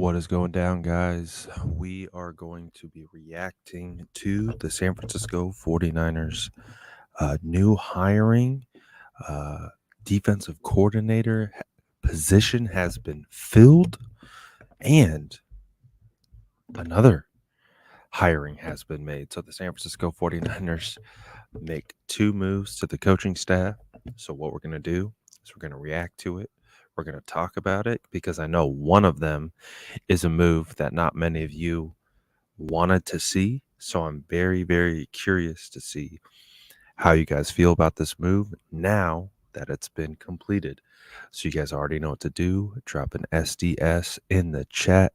What is going down, guys? We are going to be reacting to the San Francisco 49ers new hiring. Uh, Defensive coordinator position has been filled, and another hiring has been made. So the San Francisco 49ers make two moves to the coaching staff. So what we're going to do is we're going to react to it. We're going to talk about it because I know one of them is a move that not many of you wanted to see. So I'm very, very curious to see how you guys feel about this move now that it's been completed. So you guys already know what to do. Drop an SDS in the chat,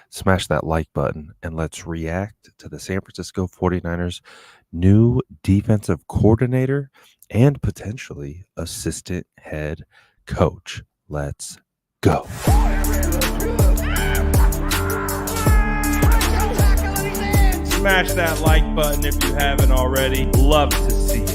smash that like button, and let's react to the San Francisco 49ers new defensive coordinator and potentially assistant head coach. Let's go. Smash that like button if you haven't already. Love to see it.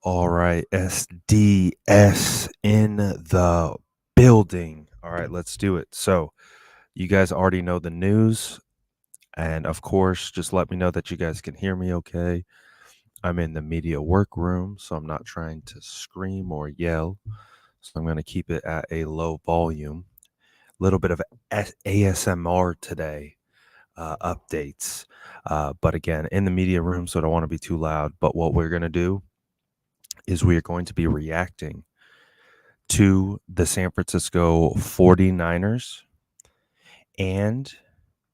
All right, SDS in the building. All right, let's do it. So, you guys already know the news. And of course, just let me know that you guys can hear me okay. I'm in the media workroom, so I'm not trying to scream or yell. So, I'm going to keep it at a low volume. A little bit of ASMR today, updates. But again, in the media room, so I don't want to be too loud. But what we're going to do is we are going to be reacting to the San Francisco 49ers and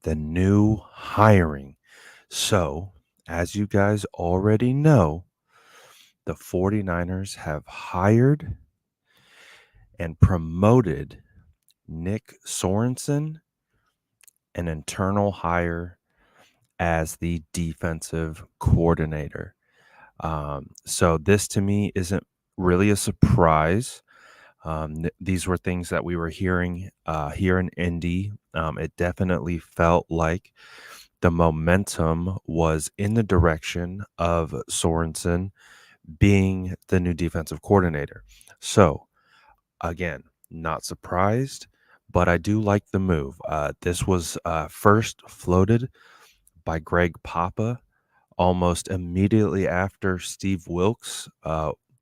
the new hiring. So, as you guys already know, the 49ers have hired and promoted Nick Sorenson, an internal hire, as the defensive coordinator. So this to me isn't really a surprise. These were things that we were hearing here in Indy. It definitely felt like the momentum was in the direction of Sorensen being the new defensive coordinator. So, again, not surprised, but I do like the move. This was first floated by Greg Papa almost immediately after Steve Wilkes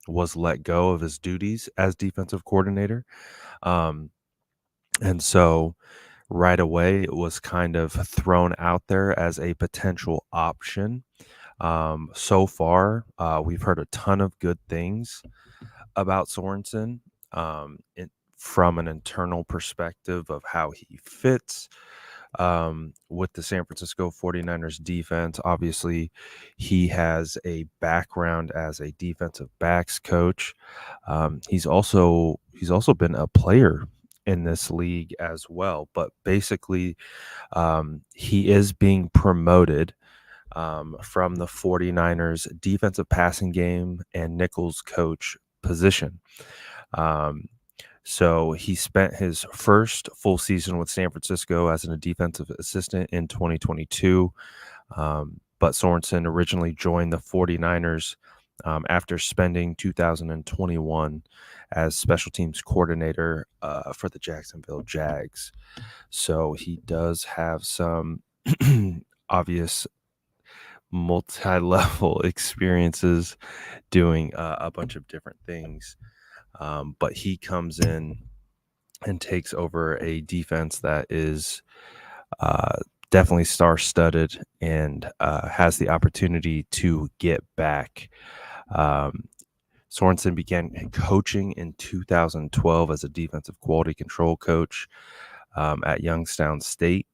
was let go of his duties as defensive coordinator. Um, and so right away, it was kind of thrown out there as a potential option. So far, we've heard a ton of good things about Sorensen from an internal perspective of how he fits with the San Francisco 49ers defense. Obviously, he has a background as a defensive backs coach. He's also been a player in this league as well. But basically, he is being promoted from the 49ers defensive passing game and Nichols coach position. So he spent his first full season with San Francisco as a defensive assistant in 2022. But Sorensen originally joined the 49ers after spending 2021 as special teams coordinator for the Jacksonville Jags. So he does have some obvious multi-level experiences doing a bunch of different things. But he comes in and takes over a defense that is definitely star-studded and has the opportunity to get back. Sorensen began coaching in 2012 as a defensive quality control coach at Youngstown State.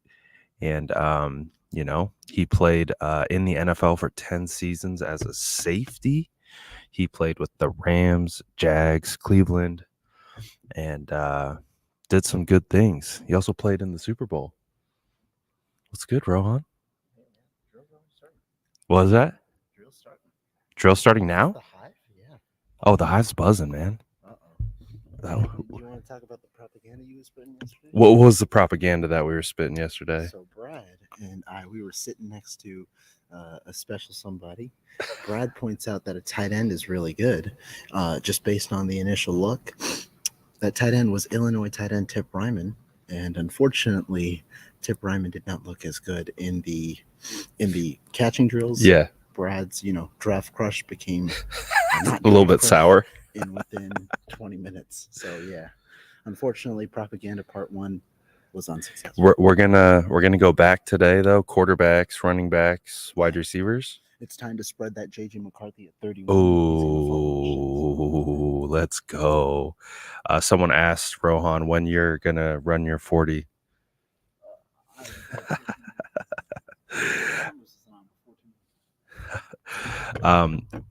And, he played in the NFL for 10 seasons as a safety. He played with the Rams, Jags, Cleveland, and did some good things. He also played in the Super Bowl. What's good, Rohan? What was that? Drill starting now? The hive? Yeah. Oh, the hive's buzzing, man. That, Do you want to talk about the propaganda you were spitting yesterday? what was the propaganda that we were spitting yesterday? So Brad and I, we were sitting next to a special somebody. Brad points out that a tight end is really good, just based on the initial look. That tight end was Illinois tight end Tip Ryman, and unfortunately, Tip Ryman did not look as good in the catching drills. Yeah, Brad's draft crush became not a little draft bit crush sour. in within 20 minutes. So yeah, unfortunately, propaganda part one was unsuccessful. We're gonna go back today though. Quarterbacks, running backs, wide receivers. It's time to spread that JJ McCarthy at 31. Oh, let's go. Someone asked Rohan when you're gonna run your 40.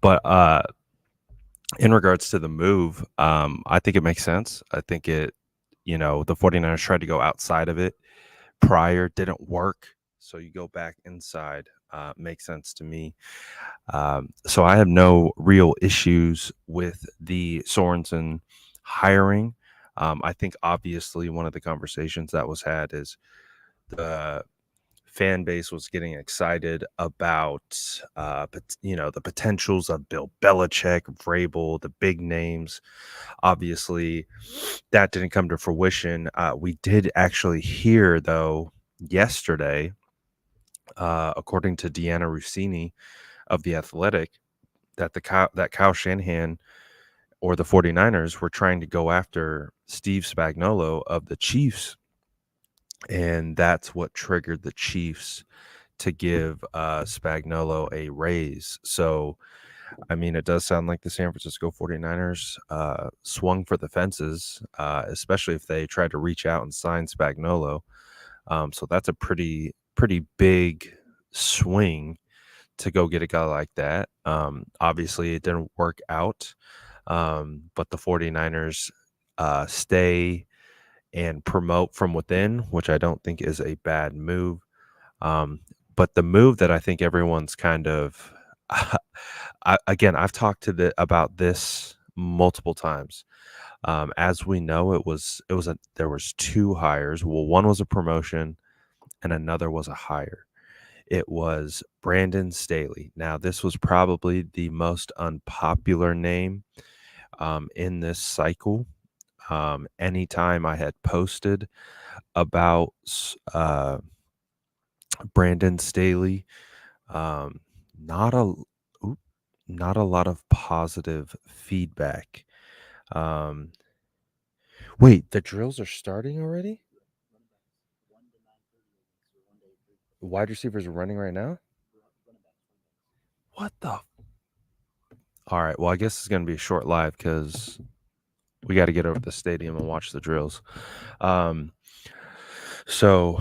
But in regards to the move, I think it makes sense. I think the 49ers tried to go outside of it prior, didn't work. So you go back inside. Makes sense to me. So I have no real issues with the Sorenson hiring. I think obviously one of the conversations that was had is the fan base was getting excited about, the potentials of Bill Belichick, Vrabel, the big names. Obviously, that didn't come to fruition. We did actually hear, though, yesterday, according to Deanna Rossini of The Athletic, that Kyle Shanahan or the 49ers were trying to go after Steve Spagnuolo of the Chiefs. And that's what triggered the Chiefs to give Spagnuolo a raise. So, I mean, it does sound like the San Francisco 49ers swung for the fences, especially if they tried to reach out and sign Spagnuolo. So that's a pretty big swing to go get a guy like that. Obviously, it didn't work out, but the 49ers stay and promote from within, which I don't think is a bad move. But the move that I think everyone's kind of, I've talked about this multiple times. As we know, there was two hires. Well, one was a promotion, and another was a hire. It was Brandon Staley. Now, this was probably the most unpopular name in this cycle. Anytime I had posted about Brandon Staley, um, not a oop, not a lot of positive feedback. Um, Wait, the drills are starting already? Wide receivers are running right now? What the? All right. Well, I guess it's going to be a short live because we got to get over to the stadium and watch the drills. So,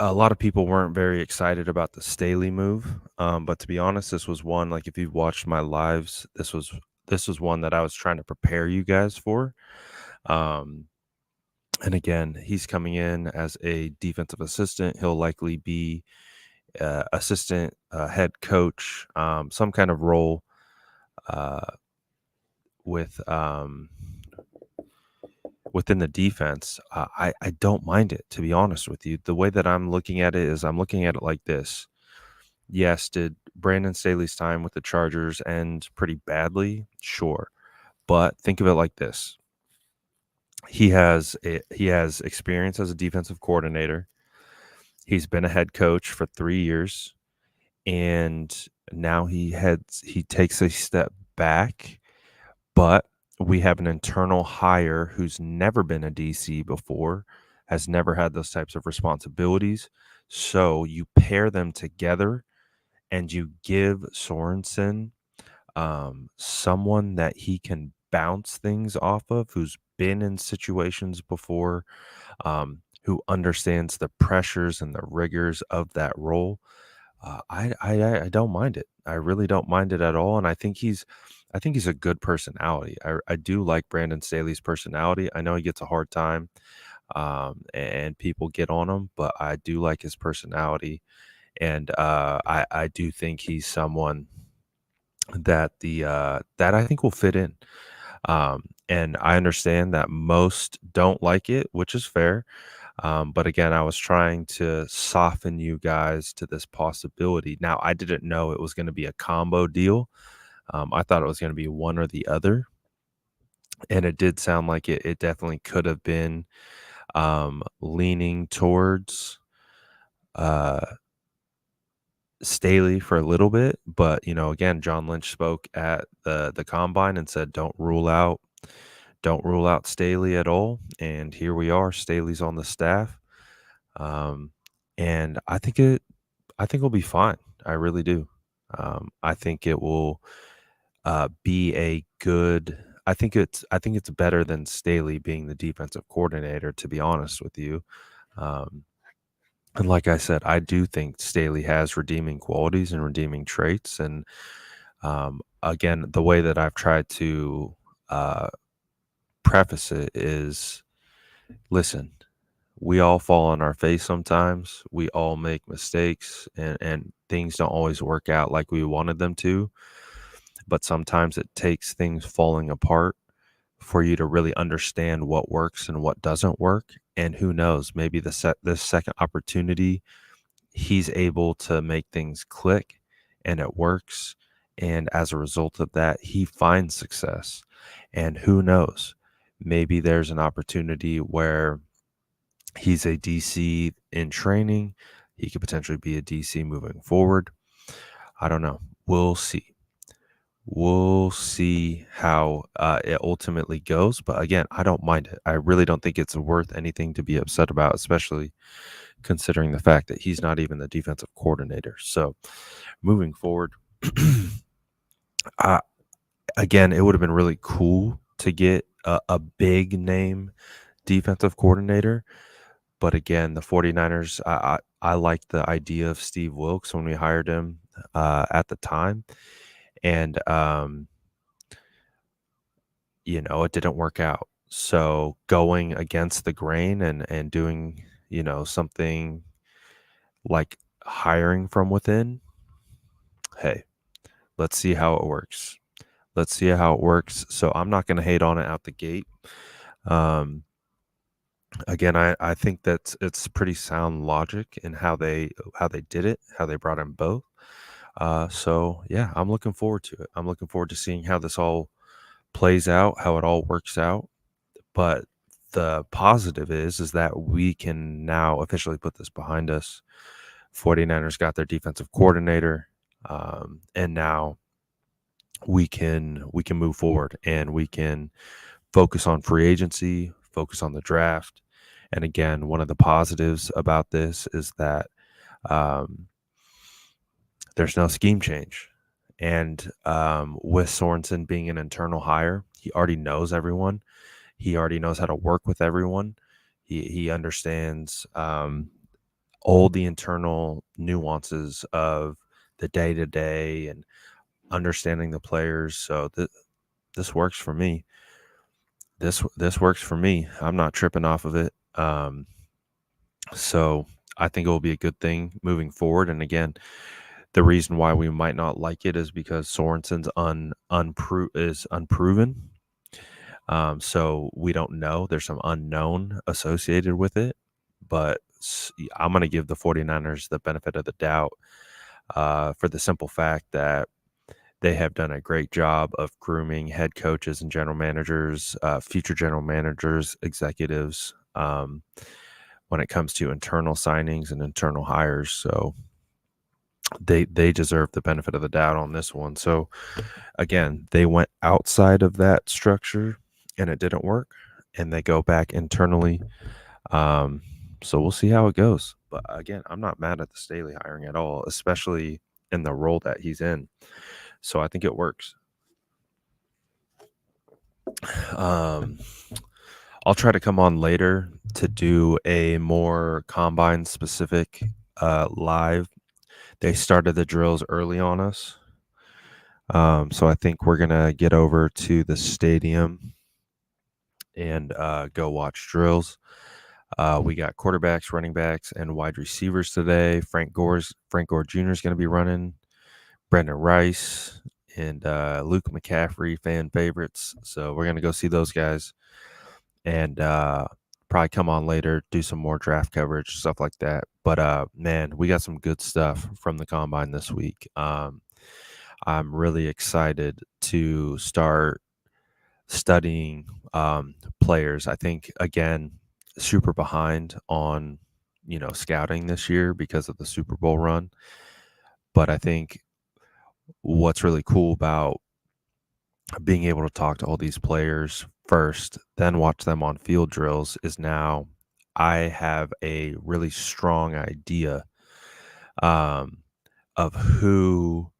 a lot of people weren't very excited about the Staley move. But to be honest, this was one, like, if you've watched my lives, this was one that I was trying to prepare you guys for. And again, he's coming in as a defensive assistant. He'll likely be assistant head coach, some kind of role with within the defense. I don't mind it, to be honest with you. The way that I'm looking at it is I'm looking at it like this. Yes, did Brandon Staley's time with the Chargers end pretty badly? Sure. But think of it like this. He has experience as a defensive coordinator. He's been a head coach for 3 years, and now he takes a step back, but we have an internal hire who's never been a DC before, has never had those types of responsibilities. So you pair them together and you give Sorensen someone that he can bounce things off of, who's been in situations before, who understands the pressures and the rigors of that role. I don't mind it. I really don't mind it at all, and I think he's a good personality. I do like Brandon Staley's personality. I know he gets a hard time, and people get on him, but I do like his personality, and I do think he's someone that that I think will fit in. And I understand that most don't like it, which is fair. But again, I was trying to soften you guys to this possibility. Now, I didn't know it was going to be a combo deal. I thought it was going to be one or the other, and it did sound like it definitely could have been leaning towards uh, Staley for a little bit. But again, John Lynch spoke at the combine and said, don't rule out Staley at all. And here we are. Staley's on the staff, um, and I think it'll be fine. I really do. I think it will be a good. I think it's better than Staley being the defensive coordinator. To be honest with you, um, and like I said, I do think Staley has redeeming qualities and redeeming traits. And again, the way that I've tried to uh, preface it is, listen, we all fall on our face sometimes. We all make mistakes, and things don't always work out like we wanted them to. But sometimes it takes things falling apart for you to really understand what works and what doesn't work. And who knows, maybe this second opportunity, he's able to make things click and it works. And as a result of that, he finds success. And who knows, maybe there's an opportunity where he's a DC in training. He could potentially be a DC moving forward. I don't know. We'll see. We'll see how it ultimately goes. But again, I don't mind it. I really don't think it's worth anything to be upset about, especially considering the fact that he's not even the defensive coordinator. So moving forward, uh, again, it would have been really cool to get a big name defensive coordinator. But again, the 49ers, I like the idea of Steve Wilkes when we hired him at the time. And, it didn't work out. So going against the grain and doing, something like hiring from within, hey, let's see how it works. Let's see how it works. So I'm not going to hate on it out the gate. Um, Again, I think that it's pretty sound logic in how they did it, how they brought in both. So yeah, I'm looking forward to it. I'm looking forward to seeing how this all plays out, how it all works out. But the positive is that we can now officially put this behind us. 49ers got their defensive coordinator, and now we can move forward and we can focus on free agency, focus on the draft. And again, one of the positives about this is that um, there's no scheme change. And with Sorenson being an internal hire, he already knows everyone. He already knows how to work with everyone. He understands all the internal nuances of the day to day and understanding the players. So this works for me. This works for me. I'm not tripping off of it. So I think it will be a good thing moving forward. And again, the reason why we might not like it is because Sorensen's is unproven. So we don't know. There's some unknown associated with it. But I'm going to give the 49ers the benefit of the doubt for the simple fact that they have done a great job of grooming head coaches and general managers, future general managers, executives, when it comes to internal signings and internal hires. So they deserve the benefit of the doubt on this one. So again, they went outside of that structure and it didn't work, and they go back internally. So we'll see how it goes. But again, I'm not mad at the Staley hiring at all, especially in the role that he's in. So I think it works. Um, I'll try to come on later to do a more combine specific live. They started the drills early on us. So I think we're going to get over to the stadium and go watch drills. We got quarterbacks, running backs, and wide receivers today. Frank Gore Jr. is going to be running. Brandon Rice and Luke McCaffrey fan favorites. So we're gonna go see those guys, and probably come on later, do some more draft coverage, stuff like that. But man, we got some good stuff from the combine this week. I'm really excited to start studying players. I think, again, super behind on scouting this year because of the Super Bowl run. But I think what's really cool about being able to talk to all these players first, then watch them on field drills is now I have a really strong idea of who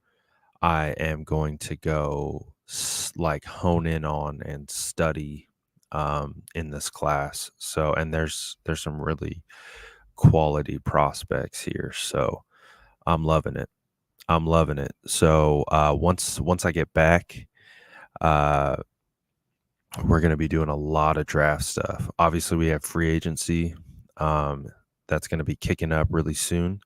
I am going to go like hone in on and study in this class. So, and there's some really quality prospects here. So I'm loving it. I'm loving it. So once I get back, we're going to be doing a lot of draft stuff. Obviously, we have free agency that's going to be kicking up really soon.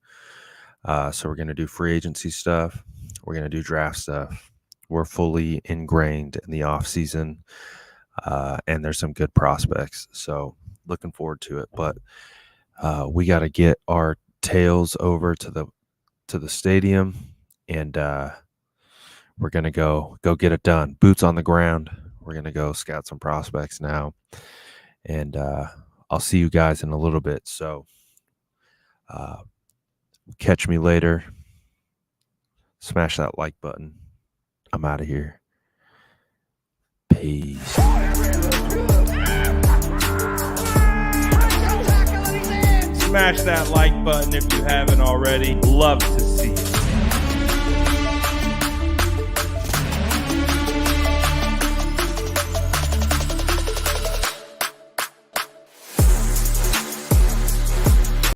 So we're going to do free agency stuff. We're going to do draft stuff. We're fully ingrained in the off season, and there's some good prospects. So looking forward to it. But we got to get our tails over to the stadium, and we're going to go get it done. Boots on the ground. We're going to go scout some prospects now, and I'll see you guys in a little bit. So catch me later. Smash that like button. I'm out of here. Peace. Smash that like button if you haven't already. Love to see it.